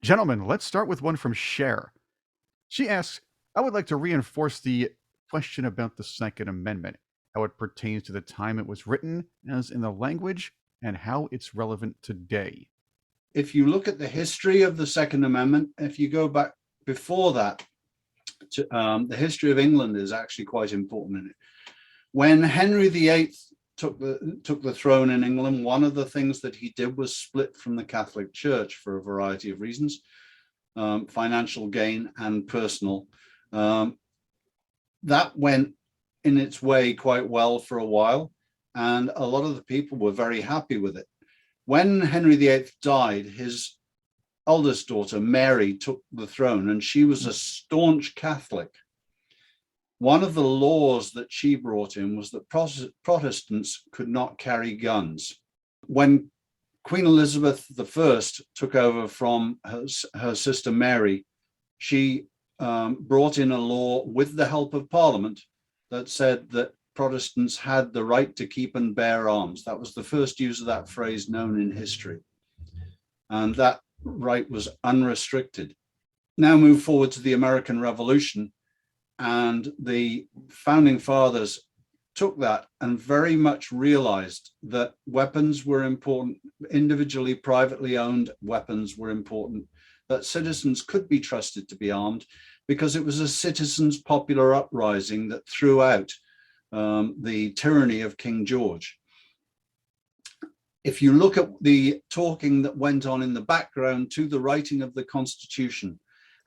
Gentlemen, let's start with one from Cher. She asks, I would like to reinforce the question about the Second Amendment, how it pertains to the time it was written, as in the language, and how it's relevant today. If you look at the history of the Second Amendment, if you go back before that, the history of England is actually quite important in it. When Henry VIII took the throne in England, one of the things that he did was split from the Catholic Church for a variety of reasons, financial gain and personal. That went in its way quite well for a while, and a lot of the people were very happy with it. When Henry VIII died, his eldest daughter, Mary, took the throne, and she was a staunch Catholic. One of the laws that she brought in was that Protestants could not carry guns. When Queen Elizabeth I took over from her sister Mary, she brought in a law with the help of Parliament that said that Protestants had the right to keep and bear arms. That was the first use of that phrase known in history. And that right was unrestricted. Now move forward to the American Revolution, and the founding fathers took that and very much realized that weapons were important, individually, privately owned weapons were important, that citizens could be trusted to be armed, because it was a citizens' popular uprising that threw out the tyranny of King George. If you look at the talking that went on in the background to the writing of the Constitution,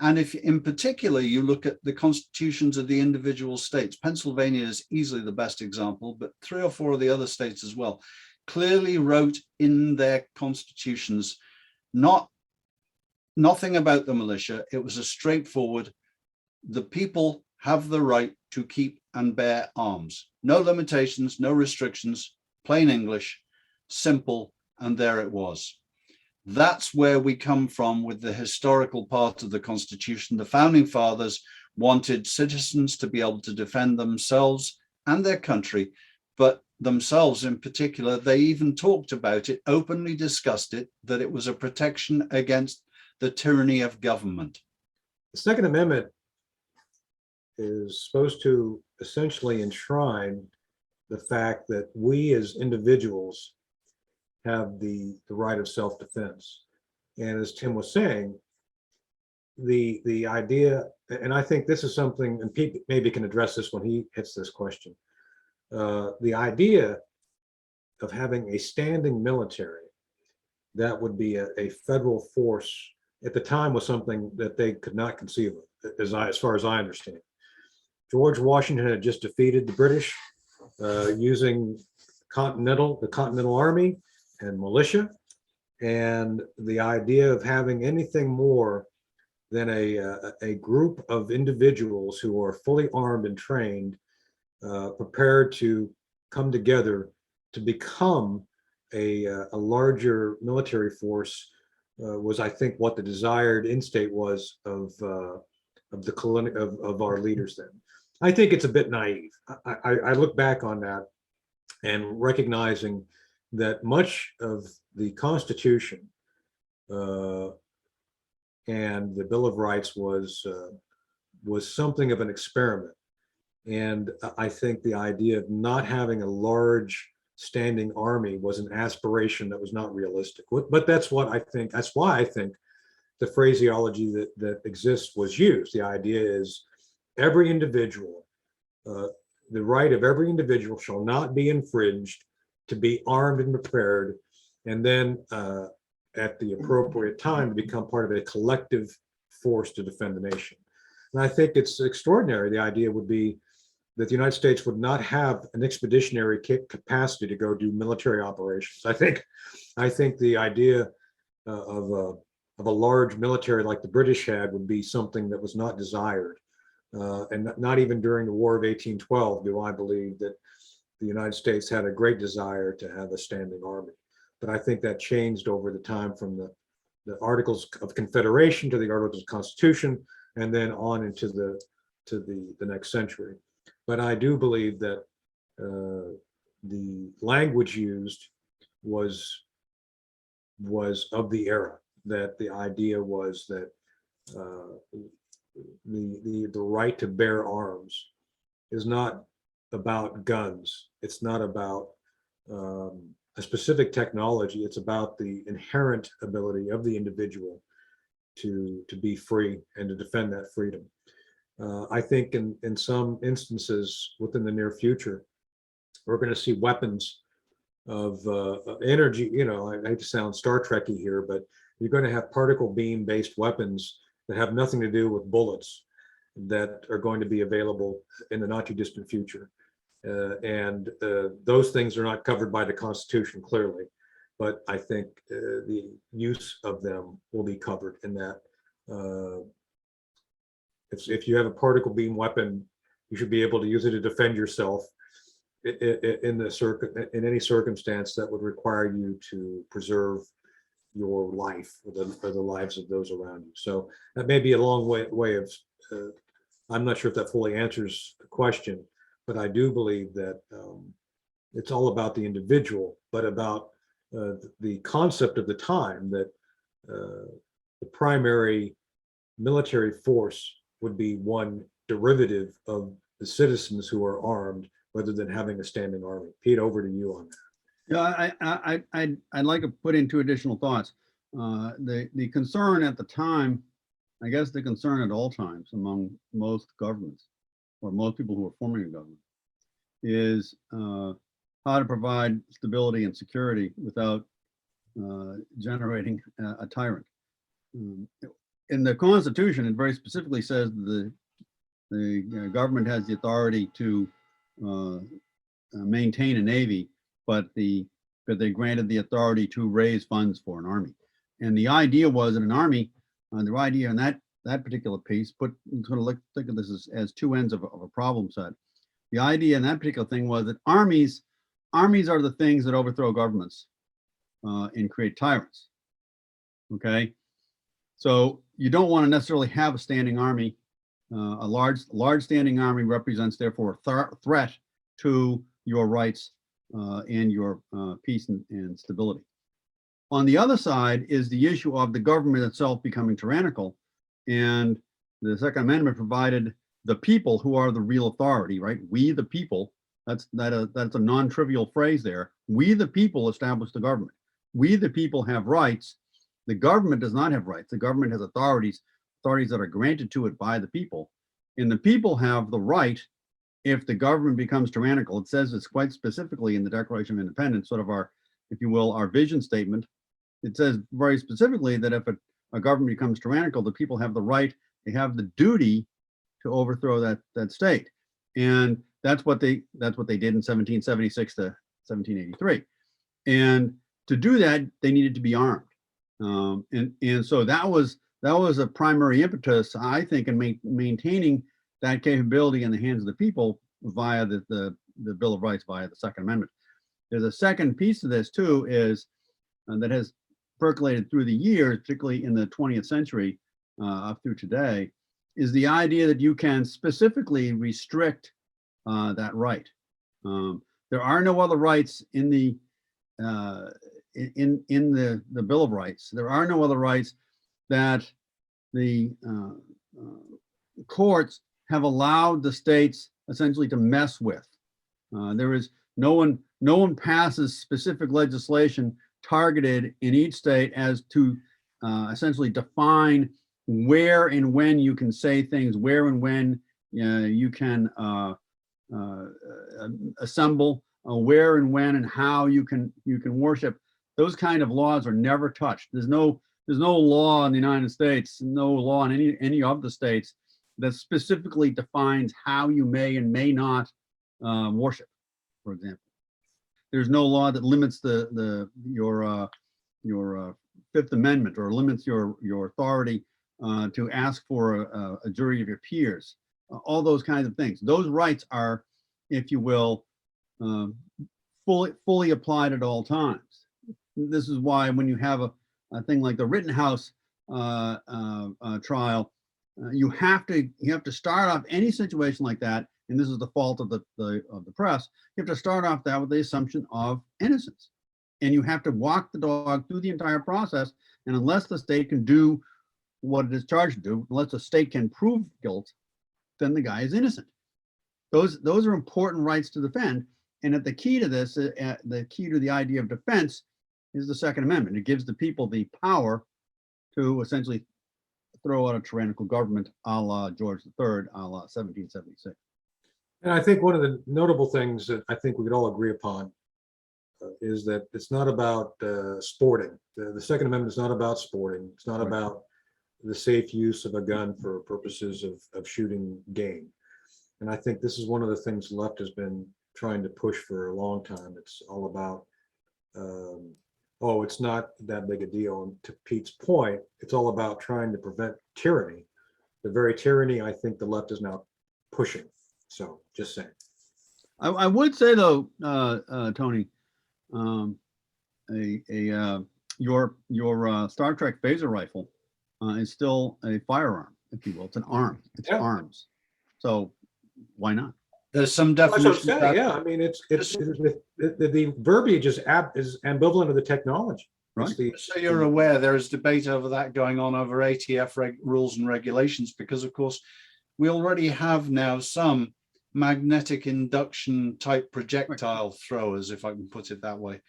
and if in particular you look at the constitutions of the individual states, Pennsylvania is easily the best example, but 3 or 4 of the other states as well, clearly wrote in their constitutions nothing about the militia. It was a straightforward, the people have the right to keep and bear arms. No limitations, no restrictions, plain English, simple, and there it was. That's where we come from with the historical part of the Constitution. The founding fathers wanted citizens to be able to defend themselves and their country, but themselves in particular. They even talked about it, openly discussed it, that it was a protection against the tyranny of government. The Second Amendment is supposed to essentially enshrine the fact that we as individuals have the right of self-defense. And as Tim was saying, the idea, and I think this is something, and Pete maybe can address this when he hits this question, the idea of having a standing military that would be a federal force at the time was something that they could not conceive of, as far as I understand. George Washington had just defeated the British using the Continental Army and militia, and the idea of having anything more than a group of individuals who are fully armed and trained, prepared to come together to become a larger military force was, I think, what the desired end state was of our leaders then. I think it's a bit naive. I look back on that and recognizing that much of the Constitution and the Bill of Rights was something of an experiment. And I think the idea of not having a large standing army was an aspiration that was not realistic. But that's what I think. That's why I think the phraseology that exists was used. The idea is every individual, the right of every individual shall not be infringed, to be armed and prepared, and then at the appropriate time to become part of a collective force to defend the nation. And I think it's extraordinary. The idea would be that the United States would not have an expeditionary capacity to go do military operations. I think the idea of a large military like the British had would be something that was not desired. And not even during the War of 1812 do I believe that the United States had a great desire to have a standing army. But I think that changed over the time from the Articles of Confederation to the Articles of Constitution, and then on into the next century. But I do believe that the language used was of the era. that the idea was that the right to bear arms is not about guns. It's not about a specific technology. It's about the inherent ability of the individual to be free and to defend that freedom. I think in some instances within the near future, we're going to see weapons of energy. You know, I hate to sound Star Trekky here, but you're going to have particle beam based weapons that have nothing to do with bullets that are going to be available in the not too distant future. And those things are not covered by the Constitution clearly, but I think the use of them will be covered in that. If you have a particle beam weapon, you should be able to use it to defend yourself in any circumstance that would require you to preserve your life or the lives of those around you. So that may be a long way of, I'm not sure if that fully answers the question, but I do believe that it's all about the individual, but about the concept of the time that the primary military force would be one derivative of the citizens who are armed rather than having a standing army. Pete, over to you on that. Yeah, I'd like to put in two additional thoughts. The concern at the time, I guess the concern at all times among most governments or most people who are forming a government is how to provide stability and security without generating a tyrant. In the Constitution, it very specifically says the government has the authority to maintain a navy, but they granted the authority to raise funds for an army. And the idea was in an army, the idea in that particular piece, think of this as two ends of a problem set. The idea in that particular thing was that armies are the things that overthrow governments and create tyrants. Okay, so you don't want to necessarily have a standing army. A large standing army represents therefore a threat to your rights and your peace and stability. On the other side is the issue of the government itself becoming tyrannical, and the Second Amendment provided the people who are the real authority, right? We the people. That's a non-trivial phrase there. We the people establish the government. We the people have rights. The government does not have rights. The government has authorities that are granted to it by the people. And the people have the right, if the government becomes tyrannical, it says this quite specifically in the Declaration of Independence, sort of our, if you will, our vision statement. It says very specifically that if a government becomes tyrannical, the people have the right, they have the duty to overthrow that state. And that's what they did in 1776 to 1783. And to do that, they needed to be armed. And so that was a primary impetus, I think, in maintaining that capability in the hands of the people via the Bill of Rights, via the Second Amendment. There's a second piece of this too, is that has percolated through the years, particularly in the 20th century up through today, is the idea that you can specifically restrict that right. There are no other rights in the Bill of Rights. There are no other rights that the courts have allowed the states essentially to mess with. There is no one passes specific legislation targeted in each state as to essentially define where and when you can say things, where and when you can assemble, where and when and how you can worship. Those kind of laws are never touched. There's no law in the United States, no law in any of the states that specifically defines how you may and may not worship, for example. There's no law that limits your Fifth Amendment or limits your authority to ask for a jury of your peers. All those kinds of things. Those rights are, if you will, fully applied at all times. This is why when you have a thing like the Rittenhouse trial, you have to start off any situation like that, and this is the fault of the press. You have to start off that with the assumption of innocence, and you have to walk the dog through the entire process And unless the state can do what it is charged to do, unless the state can prove guilt, then the guy is innocent. Those are important rights to defend. And at the key to this, the key to the idea of defense is the Second Amendment. It gives the people the power to essentially throw out a tyrannical government a la George III, a la 1776. And I think one of the notable things that I think we could all agree upon is that it's not about sporting. The Second Amendment is not about sporting. It's not Right. about the safe use of a gun for purposes of shooting game. And I think this is one of the things the left has been trying to push for a long time. It's all about, oh, it's not that big a deal. And to Pete's point, it's all about trying to prevent tyranny. The very tyranny I think the left is now pushing. So just saying. I would say though, Tony, your Star Trek phaser rifle is still a firearm, if you will. It's an arm. It's Yeah. arms. So why not? There's some That's what I'm definitions. saying. Yeah, I mean, the verbiage is ambivalent of the technology. Right. It's the- So you're aware there is debate over that going on over ATF rules and regulations, because of course we already have now some magnetic induction type projectile throwers, if I can put it that way.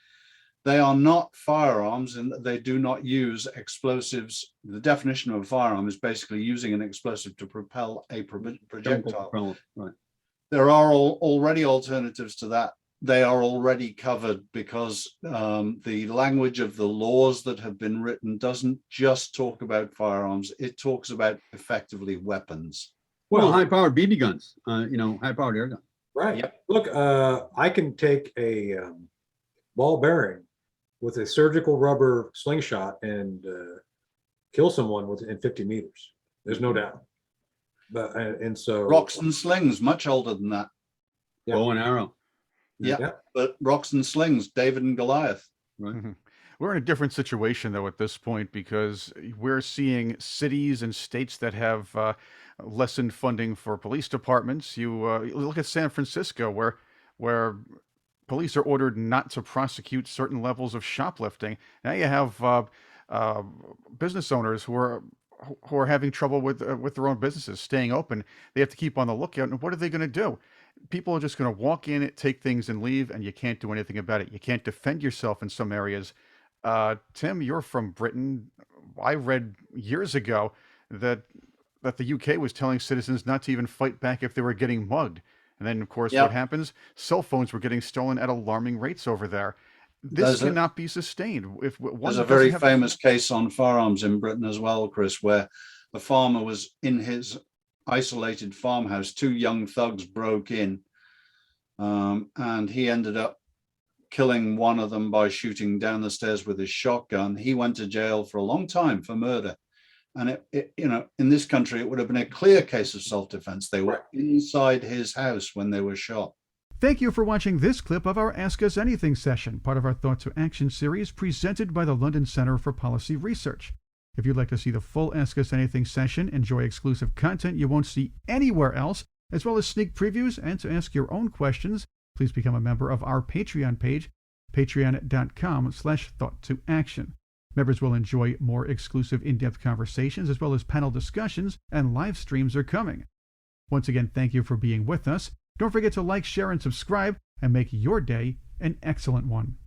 They are not firearms and they do not use explosives. The definition of a firearm is basically using an explosive to propel a projectile. Chemical, right. There are already alternatives to that. They are already covered because the language of the laws that have been written doesn't just talk about firearms. It talks about effectively weapons. Well, high-powered BB guns, high-powered air gun. Right. Yep. Look, I can take a ball bearing with a surgical rubber slingshot and kill someone within 50 meters. There's no doubt. But and so Rocks and slings, much older than that. Yeah. Bow and arrow. Yeah. Yeah. But rocks and slings, David and Goliath. Right. Mhm. We're in a different situation, though, at this point, because we're seeing cities and states that have lessened funding for police departments. You look at San Francisco, where police are ordered not to prosecute certain levels of shoplifting. Now you have business owners who are having trouble with their own businesses staying open. They have to keep on the lookout. And what are they going to do? People are just going to walk in, take things, and leave, and you can't do anything about it. You can't defend yourself in some areas. Tim, you're from Britain. I read years ago that the UK was telling citizens not to even fight back if they were getting mugged. And then, of course, Yep. what happens? Cell phones were getting stolen at alarming rates over there. This There's a- cannot be sustained. If one There's a doesn't very have- famous case on firearms in Britain as well, Chris, where the farmer was in his isolated farmhouse. Two young thugs broke in, and he ended up killing one of them by shooting down the stairs with his shotgun. He went to jail for a long time for murder. And in this country, it would have been a clear case of self-defense. They were inside his house when they were shot. Thank you for watching this clip of our Ask Us Anything session, part of our Thought to Action series presented by the London Center for Policy Research. If you'd like to see the full Ask Us Anything session, enjoy exclusive content you won't see anywhere else, as well as sneak previews, and to ask your own questions, please become a member of our Patreon page, patreon.com/thoughttoaction. Members will enjoy more exclusive in-depth conversations, as well as panel discussions, and live streams are coming. Once again, thank you for being with us. Don't forget to like, share, and subscribe, and make your day an excellent one.